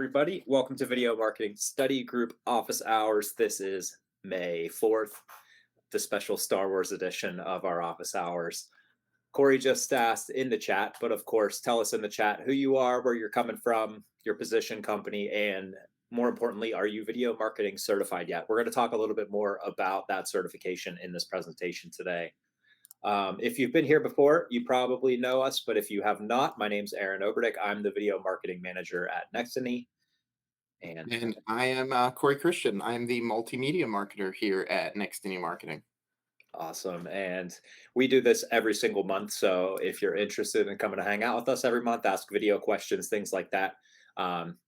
everybody. Welcome to Video Marketing Study Group Office Hours. This is May 4th, the special Star Wars edition of our office hours. Corey just asked in the chat, but of course, tell us in the chat who you are, where you're coming from, your position, company, and more importantly, are you video marketing certified yet? We're going to talk a little bit more about that certification in this presentation today. If you've been here before, you probably know us, but if you have not, my name's Aaron Oberdick. I'm the video marketing manager at Nextiny. And And I am Corey Christian. I'm the multimedia marketer here at Nextiny Marketing. awesome. And we do this every single month. So if you're interested in coming to hang out with us every month, ask video questions, things like that,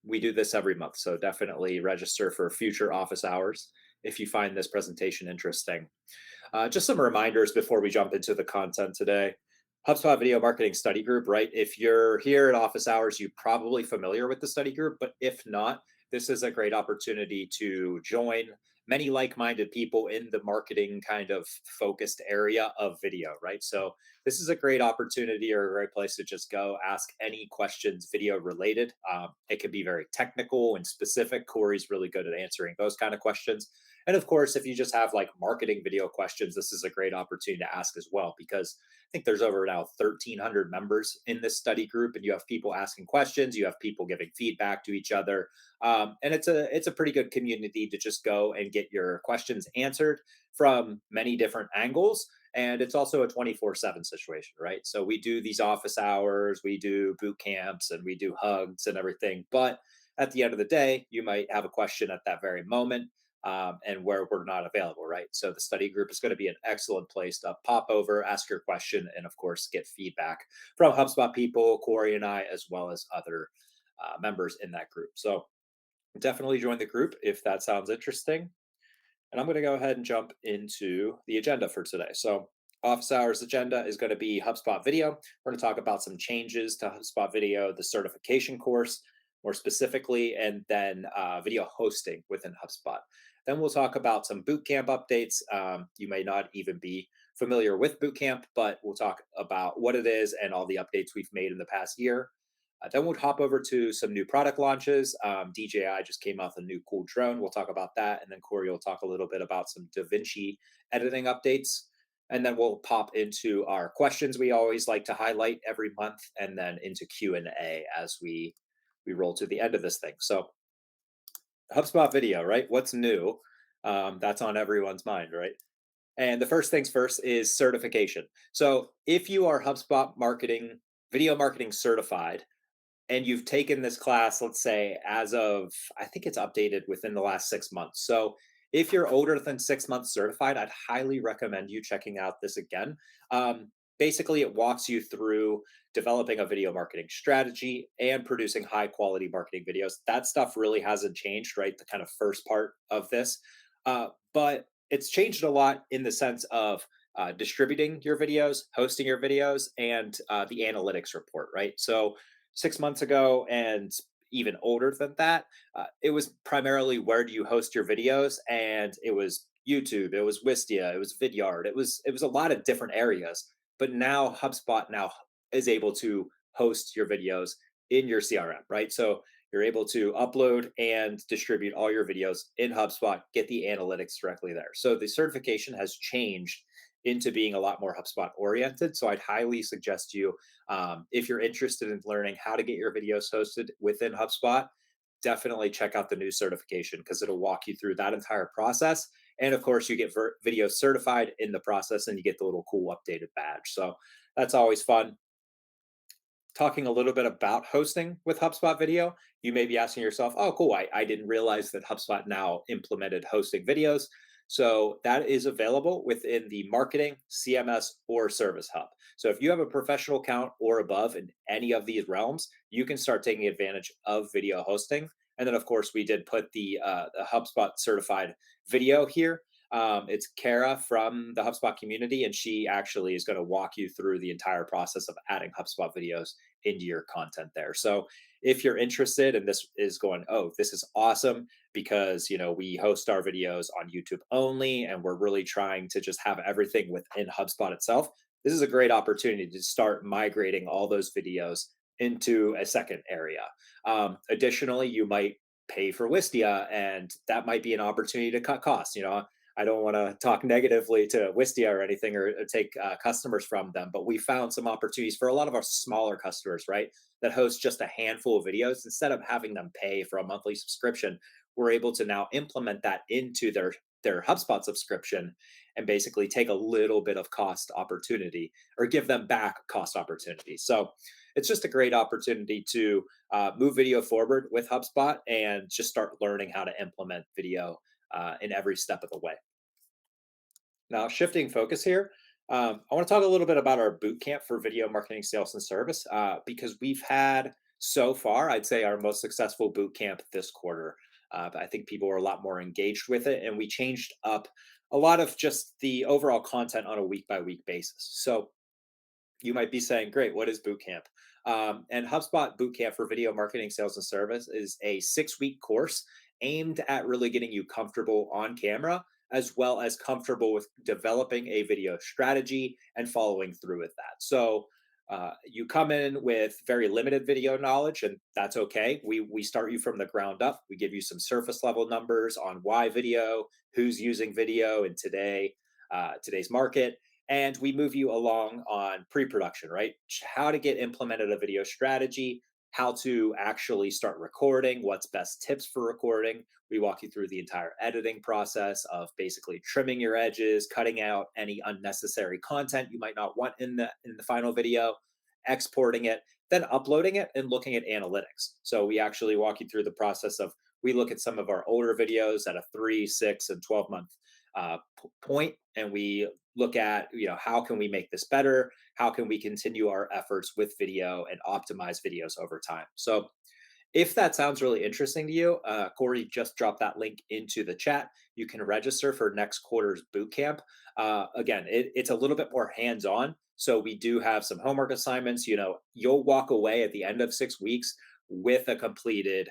we do this every month. So definitely register for future office hours if you find this presentation interesting. Just some reminders before we jump into the content today. HubSpot Video Marketing Study Group, right? If you're here at office hours, you're probably familiar with the study group, but if not, this is a great opportunity to join many like-minded people in the marketing kind of focused area of video, right? So this is a great opportunity or a great place to just go ask any questions video related. It can be very technical and specific. Corey's really good at answering those kind of questions. And of course, if you just have like marketing video questions, this is a great opportunity to ask as well, because I think there's over now 1,300 members in this study group, and you have people asking questions, you have people giving feedback to each other, and it's a pretty good community to just go and get your questions answered from many different angles. And it's also a 24/7 situation, right? So we do these office hours, we do boot camps, and we do hugs and everything. But at the end of the day, you might have a question at that very moment, and where we're not available, right? So the study group is going to be an excellent place to pop over, ask your question, and of course, get feedback from HubSpot people, Corey and I, as well as other members in that group. So definitely join the group if that sounds interesting. And I'm going to go ahead and jump into the agenda for today. So, office hours agenda is going to be HubSpot Video. We're going to talk about some changes to HubSpot Video, the certification course more specifically, and then video hosting within HubSpot. Then we'll talk about some bootcamp updates. You may not even be familiar with bootcamp, but we'll talk about what it is and all the updates we've made in the past year. Then we'll hop over to some new product launches. DJI just came out with a new cool drone. We'll talk about that. And then Corey will talk a little bit about some DaVinci editing updates. And then we'll pop into our questions we always like to highlight every month, and then into Q&A as we roll to the end of this thing. So HubSpot Video, right? What's new? That's on everyone's mind, right? And the first things first is certification. So if you are HubSpot marketing, video marketing certified, and you've taken this class, let's say, as of, I think it's updated within the last 6 months. So if you're older than 6 months certified, I'd highly recommend you checking out this again. Basically, it walks you through developing a video marketing strategy and producing high quality marketing videos. That stuff really hasn't changed, right? The kind of first part of this. But it's changed a lot in the sense of distributing your videos, hosting your videos, and the analytics report, right? So 6 months ago and even older than that, it was primarily where do you host your videos, and it was YouTube, it was Wistia, it was Vidyard, it was a lot of different areas. But now HubSpot now is able to host your videos in your CRM, right? So you're able to upload and distribute all your videos in HubSpot, get the analytics directly there. So the certification has changed into being a lot more HubSpot oriented. So I'd highly suggest you, if you're interested in learning how to get your videos hosted within HubSpot, definitely check out the new certification, because it'll walk you through that entire process. And of course, you get video certified in the process, and you get the little cool updated badge. So that's always fun. Talking a little bit about hosting with HubSpot Video, you may be asking yourself, oh, cool, I didn't realize that HubSpot now implemented hosting videos. So that is available within the marketing, CMS, or service hub. So if you have a professional account or above in any of these realms, you can start taking advantage of video hosting. And then, of course, we did put the HubSpot certified video here. It's Kara from the HubSpot community, and she actually is going to walk you through the entire process of adding HubSpot videos into your content there. So if you're interested and this is going, oh, this is awesome, because we host our videos on YouTube only, and we're really trying to just have everything within HubSpot itself. This is a great opportunity to start migrating all those videos into a second area. Additionally, you might pay for Wistia, and that might be an opportunity to cut costs. I don't want to talk negatively to Wistia or anything, or take customers from them, but we found some opportunities for a lot of our smaller customers, right, that host just a handful of videos. Instead of having them pay for a monthly subscription, we're able to now implement that into their HubSpot subscription and basically take a little bit of cost opportunity or give them back cost opportunity. So it's just a great opportunity to move video forward with HubSpot and just start learning how to implement video in every step of the way. Now, shifting focus here, I want to talk a little bit about our boot camp for video marketing, sales, and service, because we've had so far, I'd say, our most successful boot camp this quarter. But I think people were a lot more engaged with it, and we changed up a lot of just the overall content on a week by week basis. So you might be saying, great, what is bootcamp? And HubSpot Bootcamp for Video Marketing, Sales, and Service is a 6-week course aimed at really getting you comfortable on camera, as well as comfortable with developing a video strategy and following through with that. So you come in with very limited video knowledge, and that's okay. We start you from the ground up. We give you some surface level numbers on why video, who's using video in today's market, and we move you along on pre-production, right? How to get implemented a video strategy, how to actually start recording, what's best tips for recording. We walk you through the entire editing process of basically trimming your edges, cutting out any unnecessary content you might not want in the final video, exporting it, then uploading it and looking at analytics. So we actually walk you through the process of, we look at some of our older videos at a 3, 6, and 12-month point, and we look at, how can we make this better, how can we continue our efforts with video and optimize videos over time. So if that sounds really interesting to you, Corey just dropped that link into the chat. You can register for next quarter's boot camp. Again, it's a little bit more hands-on. So we do have some homework assignments. You'll walk away at the end of 6 weeks with a completed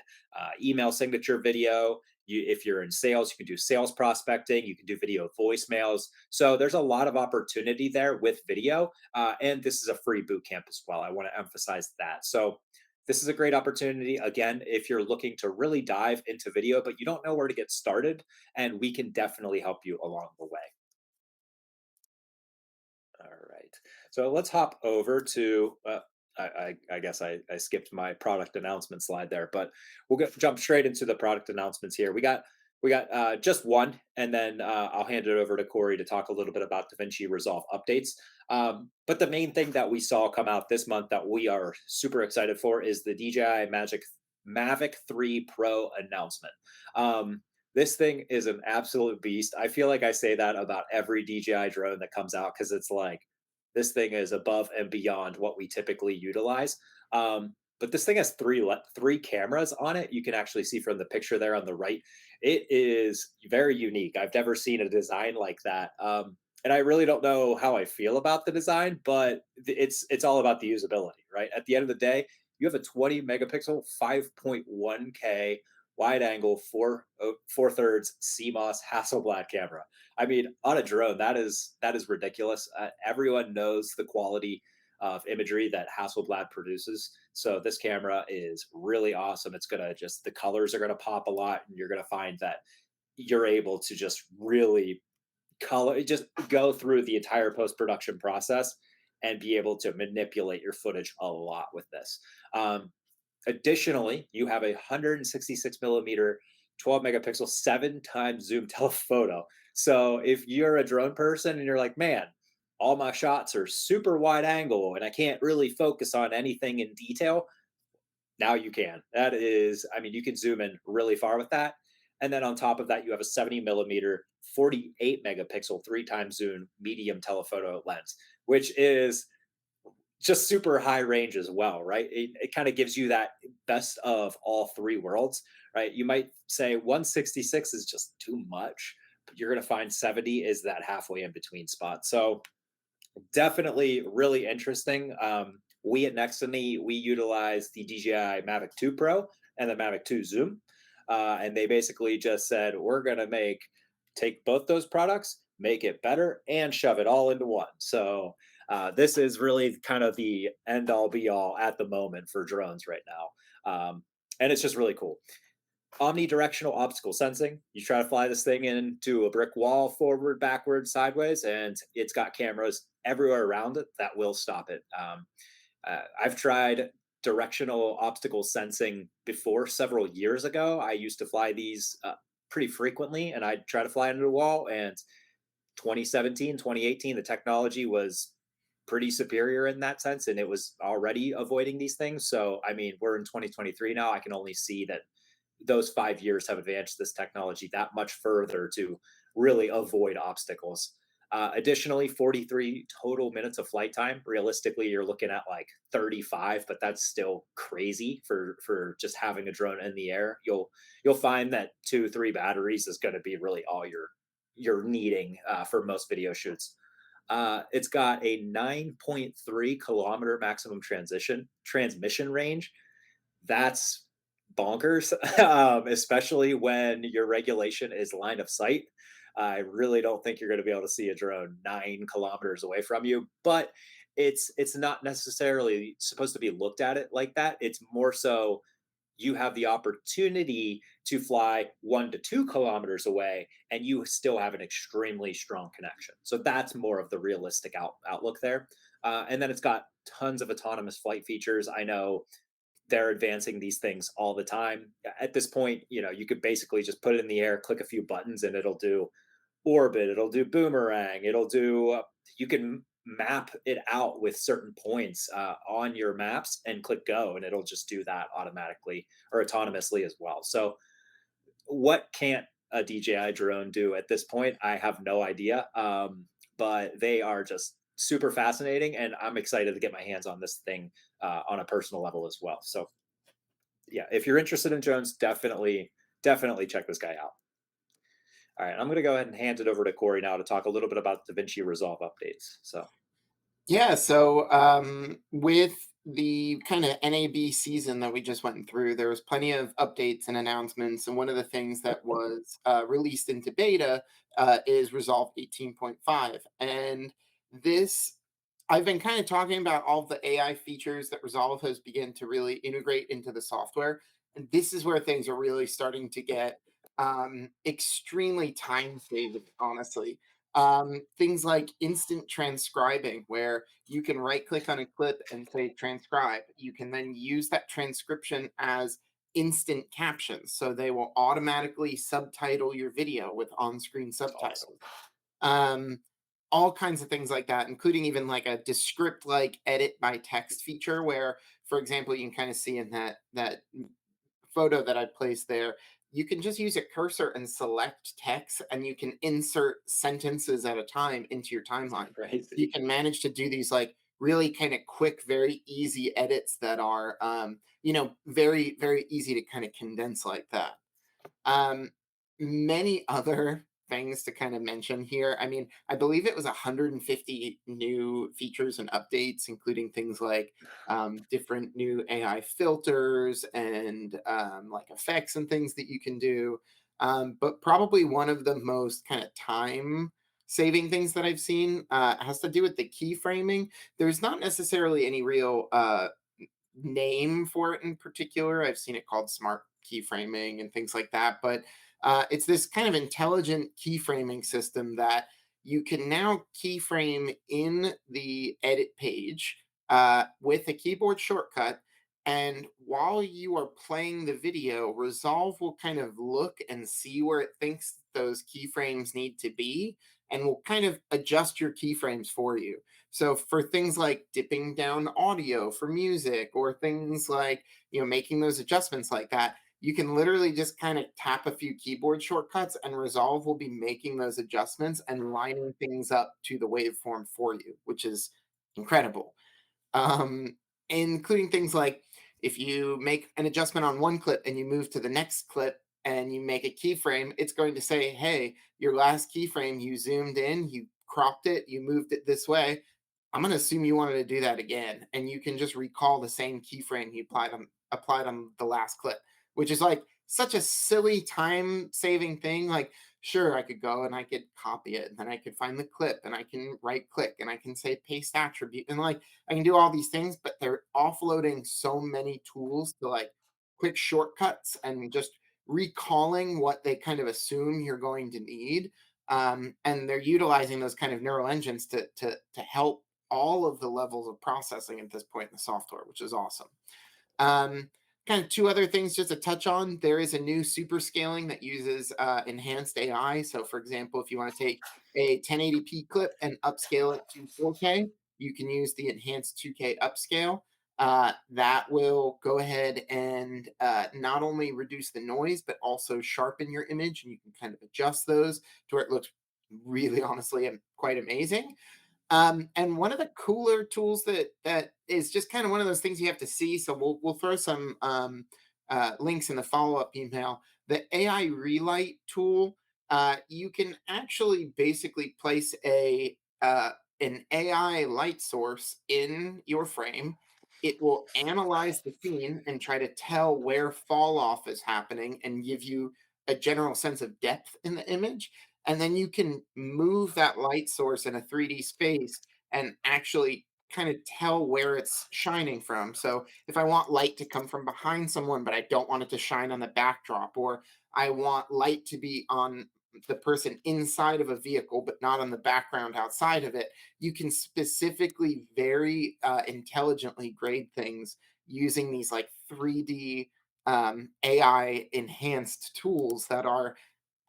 email signature video. If you're in sales, you can do sales prospecting. You can do video voicemails. So there's a lot of opportunity there with video. And this is a free boot camp as well. I want to emphasize that. So this is a great opportunity. Again, if you're looking to really dive into video, but you don't know where to get started, and we can definitely help you along the way. All right. So let's hop over to. I guess I skipped my product announcement slide there, but jump straight into the product announcements here. We got just one, and then I'll hand it over to Corey to talk a little bit about DaVinci Resolve updates. But the main thing that we saw come out this month that we are super excited for is the DJI Mavic 3 Pro announcement. This thing is an absolute beast. I feel like I say that about every DJI drone that comes out, because it's like, this thing is above and beyond what we typically utilize. But this thing has three cameras on it. You can actually see from the picture there on the right. It is very unique. I've never seen a design like that. And I really don't know how I feel about the design, but it's all about the usability, right? At the end of the day, you have a 20 megapixel, 5.1K wide angle, four thirds CMOS Hasselblad camera. I mean, on a drone, that is ridiculous. Everyone knows the quality of imagery that Hasselblad produces. So this camera is really awesome. The colors are gonna pop a lot, and you're gonna find that you're able to just really just go through the entire post production process and be able to manipulate your footage a lot with this. Additionally, you have a 166 millimeter, 12 megapixel, 7 times zoom telephoto. So if you're a drone person and you're like, man, all my shots are super wide angle and I can't really focus on anything in detail, now you can. That is, I mean, you can zoom in really far with that. And then on top of that, you have a 70 millimeter, 48 megapixel, 3 times zoom medium telephoto lens, which is just super high range as well, right? It kind of gives you that best of all three worlds, right? You might say 166 is just too much, but you're going to find 70 is that halfway in between spot. So definitely really interesting. We at Nextiny, we utilize the DJI Mavic 2 Pro and the Mavic 2 Zoom. And they basically just said, we're going to take both those products, make it better, and shove it all into one. So This is really kind of the end all be all at the moment for drones right now. And it's just really cool. Omnidirectional obstacle sensing. You try to fly this thing into a brick wall, forward, backward, sideways, and it's got cameras everywhere around it that will stop it. I've tried directional obstacle sensing before several years ago. I used to fly these pretty frequently, and I'd try to fly into a wall. And 2017, 2018, the technology was pretty superior in that sense, and it was already avoiding these things. So, I mean, we're in 2023 now. I can only see that those 5 years have advanced this technology that much further to really avoid obstacles. Additionally, 43 total minutes of flight time. Realistically, you're looking at like 35, but that's still crazy for just having a drone in the air. You'll find that 2 3 batteries is going to be really all you're needing for most video shoots. It's got a 9.3 kilometer maximum transition transmission range. That's bonkers, especially when your regulation is line of sight. I really don't think you're going to be able to see a drone 9 kilometers away from you, but it's not necessarily supposed to be looked at it like that. It's more so you have the opportunity to fly 1 to 2 kilometers away and you still have an extremely strong connection. So that's more of the realistic outlook there. And then it's got tons of autonomous flight features. I know they're advancing these things all the time. At this point, you could basically just put it in the air, click a few buttons, and it'll do orbit, it'll do boomerang, it'll do. You can map it out with certain points on your maps and click go, and it'll just do that automatically or autonomously as well. So, what can't a DJI drone do at this point? I have no idea. But they are just super fascinating, and I'm excited to get my hands on this thing on a personal level as well. So yeah, if you're interested in drones, definitely check this guy out. All right, I'm going to go ahead and hand it over to Corey now to talk a little bit about DaVinci Resolve updates. So Yeah, so with the kind of NAB season that we just went through, there was plenty of updates and announcements, and one of the things that was released into beta is Resolve 18.5, and this. I've been kind of talking about all the AI features that Resolve has begun to really integrate into the software, and this is where things are really starting to get extremely time saving, honestly. Things like instant transcribing, where you can right click on a clip and say transcribe. You can then use that transcription as instant captions. So they will automatically subtitle your video with on screen it's awesome. subtitles. Um, all kinds of things like that, including even like a descript like edit by text feature, where, for example, you can kind of see in that photo that I placed there, you can just use a cursor and select text, and you can insert sentences at a time into your It's timeline. You crazy. can manage to do these like really kind of quick, very easy edits that are, very, very easy to kind of condense like that. Um, Many other things to kind of mention here. I mean, I believe it was 150 new features and updates, including things like different new AI filters and like effects and things that you can do. But probably one of the most kind of time saving things that I've seen has to do with the keyframing. There's not necessarily any real name for it in particular. I've seen it called smart keyframing and things like that, but it's this kind of intelligent keyframing system that you can now keyframe in the edit page with a keyboard shortcut. And while you are playing the video, Resolve will kind of look and see where it thinks those keyframes need to be and will kind of adjust your keyframes for you. So for things like dipping down audio for music or things like, making those adjustments like that, you can literally just kind of tap a few keyboard shortcuts and Resolve will be making those adjustments and lining things up to the waveform for you, which is incredible. Including things like if you make an adjustment on one clip and you move to the next clip and you make a keyframe, it's going to say, hey, your last keyframe, you zoomed in, you cropped it, you moved it this way. I'm going to assume you wanted to do that again. And you can just recall the same keyframe you applied on the last clip, which is like such a silly time saving thing. Like, Sure, I could go and I could copy it, and then I could find the clip, and I can right click, and I can say paste attribute, and like I can do all these things, but they're offloading so many tools to like quick shortcuts and just recalling what they kind of assume you're going to need. And they're utilizing those kind of neural engines to help all of the levels of processing at this point in the software, which is awesome. Um, Kind of two other things just to touch on. There is a new super scaling that uses enhanced AI. So, for example, if you want to take a 1080p clip and upscale it to 4K, you can use the enhanced 2K upscale. That will go ahead and not only reduce the noise, but also sharpen your image. And you can kind of adjust those to where it looks really, honestly, quite amazing. And one of the cooler tools that is just kind of one of those things you have to see. So we'll throw some links in the follow up email. The AI relight tool, you can actually basically place a an AI light source in your frame. It will analyze the scene and try to tell where fall off is happening and give you a general sense of depth in the image, and then you can move that light source in a 3D space and actually kind of tell where it's shining from. So if I want light to come from behind someone, but I don't want it to shine on the backdrop, or I want light to be on the person inside of a vehicle, but not on the background outside of it, you can specifically very intelligently grade things using these like 3D AI enhanced tools that are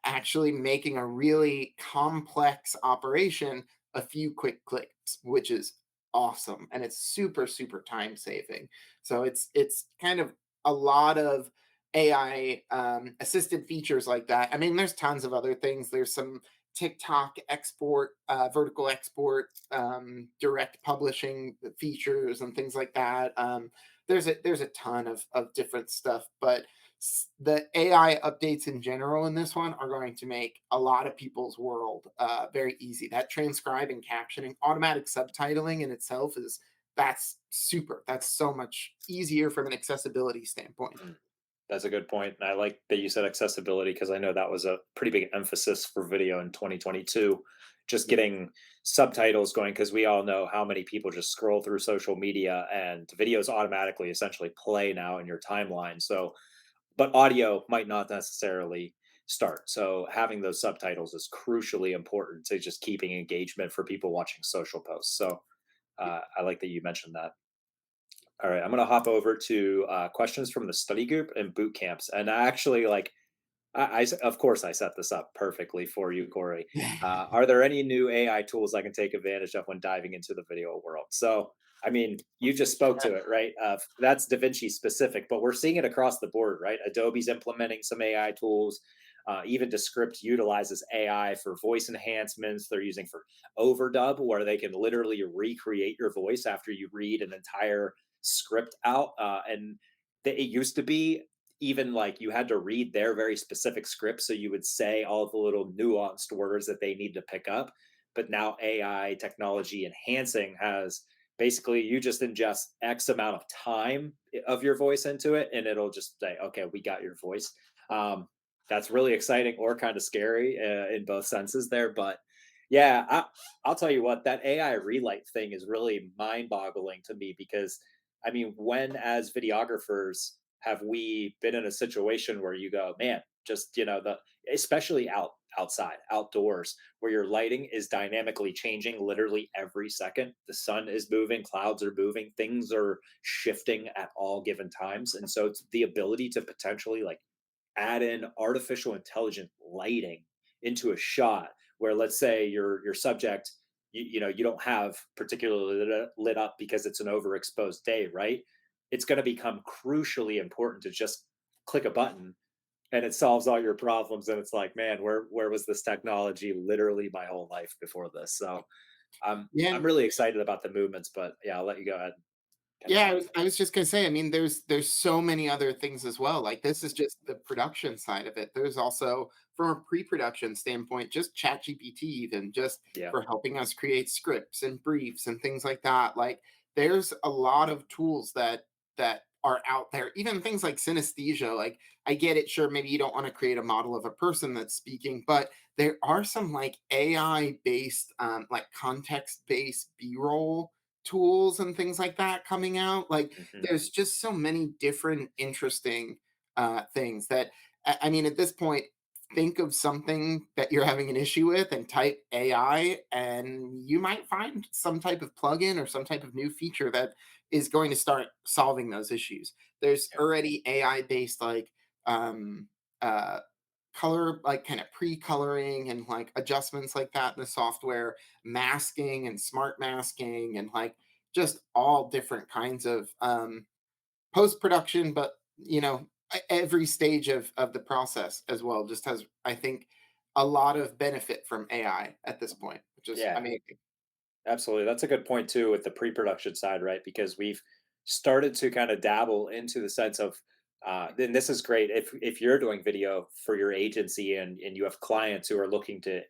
actually making a really complex operation a few quick clicks, which is awesome, and it's super super time saving. So it's kind of a lot of AI assisted features like that. I mean, there's tons of other things. There's some TikTok export, vertical export, direct publishing features and things like that. There's a ton of different stuff, but the AI updates in general in this one are going to make a lot of people's world very easy. That transcribe and captioning, automatic subtitling in itself is that's super. That's so much easier from an accessibility standpoint. Mm. That's a good point. And I like that you said accessibility because I know that was a pretty big emphasis for video in 2022. Just Yeah. getting subtitles going because we all know how many people just scroll through social media and videos automatically essentially play now in your timeline. So, but audio might not necessarily start. So, having those subtitles is crucially important to just keeping engagement for people watching social posts. So, I like that you mentioned that. All right, I'm gonna hop over to questions from the study group and boot camps, and I actually like of course I set this up perfectly for you, Corey. Are there any new AI tools I can take advantage of when diving into the video world? So, I mean, you just spoke to it, right? That's DaVinci specific, but we're seeing it across the board, right? Adobe's implementing some AI tools. Even Descript utilizes AI for voice enhancements. They're using for overdub, where they can literally recreate your voice after you read an entire script out. And it used to be even like you had to read their very specific script so you would say all the little nuanced words that they need to pick up, but now AI technology enhancing has basically you just ingest x amount of time of your voice into it and it'll just say okay we got your voice. That's really exciting or kind of scary in both senses there, but yeah, I'll tell you what, that AI relight thing is really mind boggling to me because I mean, when as videographers have we been in a situation where you go, man, just the especially outside, outdoors, where your lighting is dynamically changing literally every second. The sun is moving, clouds are moving, things are shifting at all given times. And so it's the ability to potentially like add in artificial intelligent lighting into a shot where let's say your subject you don't have particularly lit up because it's an overexposed day, right? It's going to become crucially important to just click a button and it solves all your problems and it's like man where was this technology literally my whole life before this? So I'm Yeah, really excited about the movements, but yeah, I'll let you go ahead and yeah, continue. I was just gonna say, I mean, there's so many other things as well. Like this is just the production side of it. There's also from a pre-production standpoint, just ChatGPT even just Yeah. for helping us create scripts and briefs and things like that. Like there's a lot of tools that are out there. Even things like synesthesia. Like I get it, sure, maybe you don't want to create a model of a person that's speaking, but there are some like AI based, like context based B roll tools and things like that coming out. Like, Mhm. there's just so many different interesting things that I mean, at this point, think of something that you're having an issue with and type AI, and you might find some type of plugin or some type of new feature that is going to start solving those issues. There's Yeah. already AI based like um, uh, color, like kind of pre-coloring and like adjustments like that in the software, masking and smart masking, and like just all different kinds of post production, but every stage of the process as well just has, I think, a lot of benefit from AI at this point, which is Yeah. amazing. Absolutely. That's a good point too with the pre-production side, right? Because we've started to kind of dabble into the sense of then this is great if you're doing video for your agency and you have clients who are looking to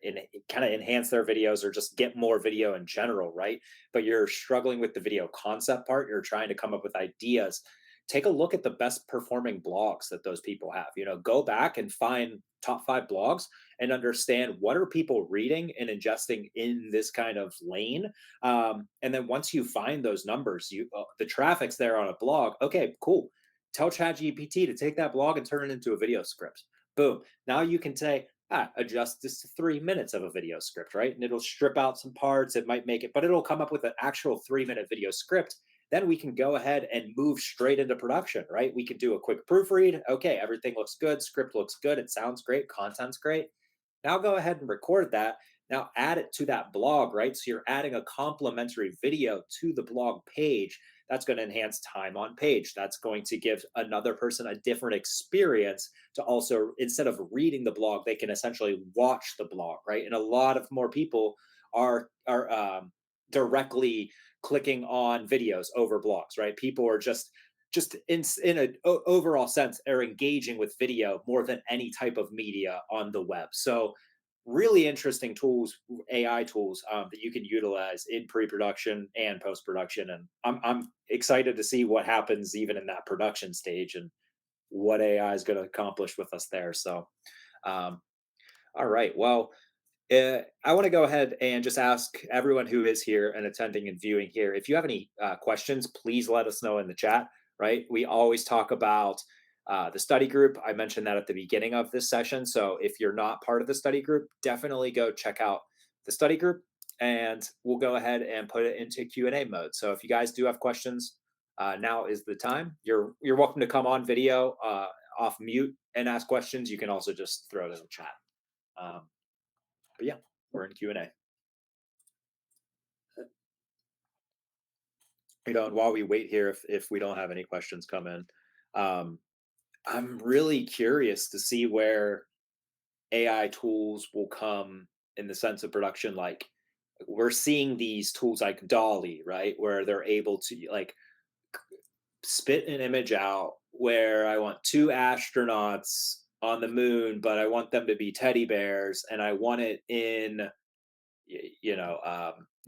kind of enhance their videos or just get more video in general, right? But you're struggling with the video concept part, you're trying to come up with ideas. Take a look at the best performing blogs that those people have. Go back and find top 5 blogs and understand what are people reading and ingesting in this kind of lane. And then once you find those numbers, the traffic's there on a blog. Okay, cool. Tell ChatGPT to take that blog and turn it into a video script. Boom. Now you can say, adjust this to 3 minutes of a video script, right? And it'll strip out some parts. It might make it, but it'll come up with an actual 3-minute video script. Then we can go ahead and move straight into production, right? We can do a quick proofread. Okay, everything looks good. Script looks good. It sounds great. Content's great. Now go ahead and record that. Now add it to that blog, right? So you're adding a complimentary video to the blog page. That's going to enhance time on page. That's going to give another person a different experience to also, instead of reading the blog, they can essentially watch the blog, right? And a lot of more people are directly clicking on videos over blogs, right? People are just in an overall sense are engaging with video more than any type of media on the web. So really interesting tools, AI tools that you can utilize in pre-production and post-production. And I'm excited to see what happens even in that production stage and what AI is going to accomplish with us there. So, um, all right. Well, I want to go ahead and just ask everyone who is here and attending and viewing here if you have any questions, please let us know in the chat, right? We always talk about the study group. I mentioned that at the beginning of this session. So if you're not part of the study group, definitely go check out the study group and we'll go ahead and put it into Q&A mode. So if you guys do have questions, now is the time. You're welcome to come on video off mute and ask questions. You can also just throw it in the chat. Um, but yeah, we're in Q&A. And while we wait here, if we don't have any questions come in, um, I'm really curious to see where AI tools will come in the sense of production. Like we're seeing these tools like Dolly, right, where they're able to like spit an image out where I want two astronauts on the moon, but I want them to be teddy bears, and I want it in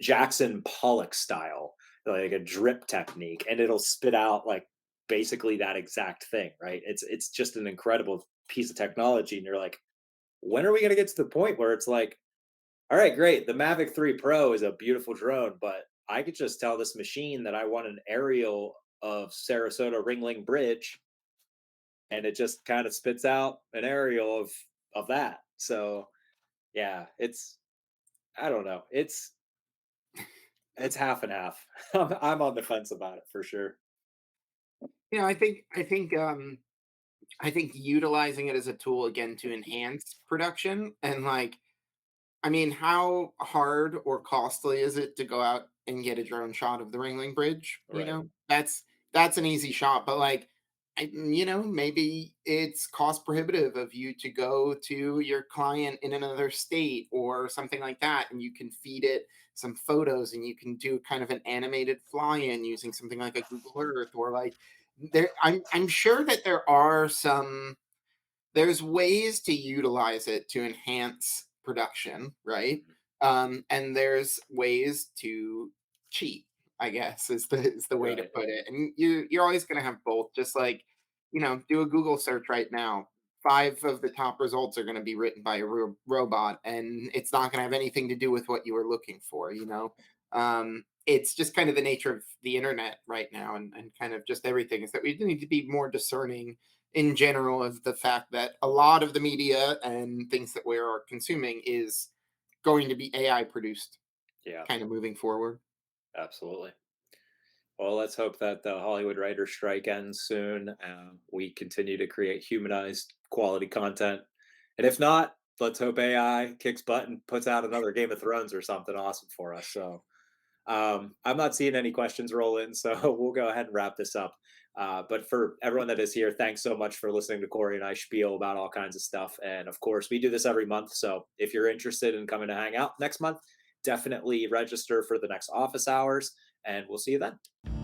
Jackson Pollock style, like a drip technique, and it'll spit out like basically that exact thing, right? It's just an incredible piece of technology, and you're like, when are we going to get to the point where it's like, all right, great, the Mavic 3 Pro is a beautiful drone, but I could just tell this machine that I want an aerial of Sarasota Ringling Bridge, and it just kind of spits out an aerial of that. So yeah, it's I don't know. It's half and half. I'm on the fence about it for sure. I think utilizing it as a tool again to enhance production, and like, I mean, how hard or costly is it to go out and get a drone shot of the Ringling Bridge? Right. That's an easy shot, but like, maybe it's cost prohibitive of you to go to your client in another state or something like that, and you can feed it some photos, and you can do kind of an animated fly-in using something like a Google Earth, or like there. I'm sure that there's ways to utilize it to enhance production, right? Mhm. And there's ways to cheat, I guess is the way to Right. put it. And you're always going to have both. Just like, do a Google search right now. 5 of the top results are going to be written by a robot, and it's not going to have anything to do with what you were looking for, you know. It's just kind of the nature of the internet right now, and kind of just everything is that we need to be more discerning in general of the fact that a lot of the media and things that we are consuming is going to be AI produced Yeah, kind of moving forward. absolutely. Well, let's hope that the Hollywood writer's strike ends soon. We continue to create humanized quality content. And if not, let's hope AI kicks butt and puts out another Game of Thrones or something awesome for us. So I'm not seeing any questions roll in, so we'll go ahead and wrap this up. But for everyone that is here, thanks so much for listening to Corey and I spiel about all kinds of stuff. And of course, we do this every month. So if you're interested in coming to hang out next month, definitely register for the next office hours, and we'll see you then.